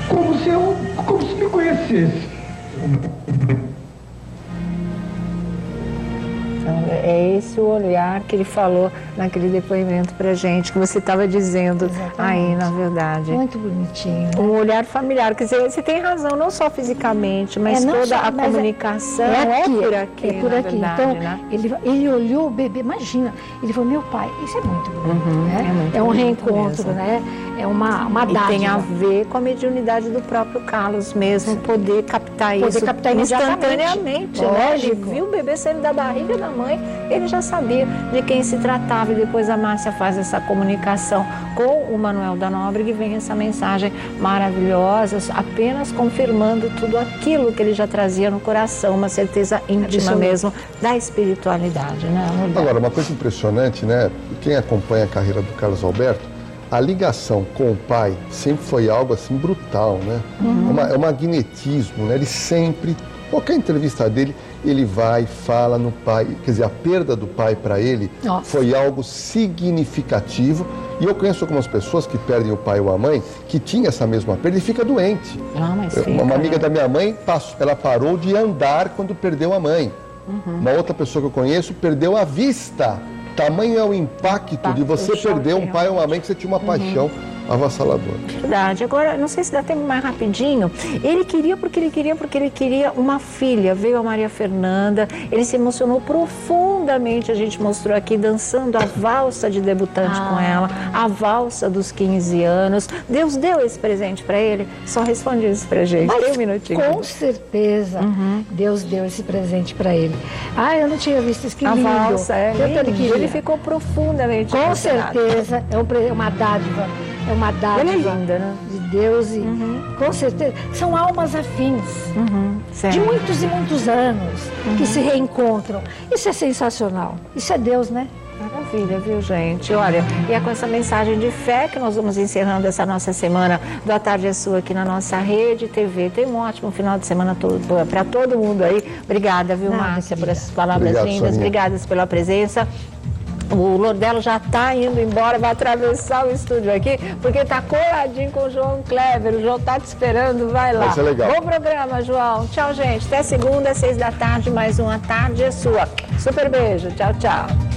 como se me conhecesse. Então, é esse o olhar que ele falou naquele depoimento pra gente, que você estava dizendo aí, na verdade. Muito bonitinho. Um olhar familiar, quer dizer, você tem razão, não só fisicamente, mas não toda só- a mas comunicação é por aqui, É por na aqui. verdade, Então, né? ele olhou o bebê, imagina, ele falou, meu pai, isso é muito bonito, né? é muito É um bonito reencontro, mesmo. né? É uma E dádiva. tem a ver com a mediunidade do próprio Carlos mesmo, poder captar Poder isso captar imediatamente. instantaneamente, né? Ele Lógico. viu o bebê saindo da barriga da mãe, ele já sabia de quem se tratava, e depois a Márcia faz essa comunicação com o Manuel da Nóbrega e vem essa mensagem maravilhosa, apenas confirmando tudo aquilo que ele já trazia no coração, uma certeza íntima Absoluta. mesmo da espiritualidade, né? Agora, uma coisa impressionante, né? Quem acompanha a carreira do Carlos Alberto, a ligação com o pai sempre foi algo assim brutal, né? É um magnetismo, né? Ele sempre, qualquer entrevista dele, ele vai, fala no pai. Quer dizer, a perda do pai para ele Nossa. foi algo significativo. E eu conheço algumas pessoas que perdem o pai ou a mãe, que tinha essa mesma perda e fica doente. Ah, mas fica, Uma amiga né? da minha mãe, ela parou de andar quando perdeu a mãe. Uma outra pessoa que eu conheço perdeu a vista. Tamanho é o impacto de você o choque, perder um pai ou uma mãe que você tinha uma paixão. avassalador. Verdade. Agora, não sei se dá tempo mais rapidinho. Ele queria porque ele queria uma filha. Veio a Maria Fernanda, ele se emocionou profundamente, a gente mostrou aqui, dançando a valsa de debutante com ela, a valsa dos 15 anos. Deus deu esse presente para ele? Só responde isso pra gente. Mas, tem um minutinho. Com certeza, Deus deu esse presente para ele. Eu não tinha visto isso, que lindo. A valsa, ele ficou profundamente emocionado. Com certeza, é uma dádiva. É uma dádiva. Ele é linda, né? De Deus e com certeza são almas afins de muitos e muitos anos que se reencontram. Isso é sensacional. Isso é Deus, né? Maravilha, viu, gente? Olha, e é com essa mensagem de fé que nós vamos encerrando essa nossa semana do A Tarde é Sua aqui na nossa Rede TV. Tem um ótimo final de semana para todo mundo aí. Obrigada, viu, Márcia, por essas palavras lindas. Obrigada pela presença. O Lordelo já está indo embora, vai atravessar o estúdio aqui, porque está coladinho com o João Kleber. O João está te esperando, vai lá. Vai ser legal. Bom programa, João. Tchau, gente. Até segunda, às 6 da tarde, mais uma Tarde é Sua. Super beijo. Tchau, tchau.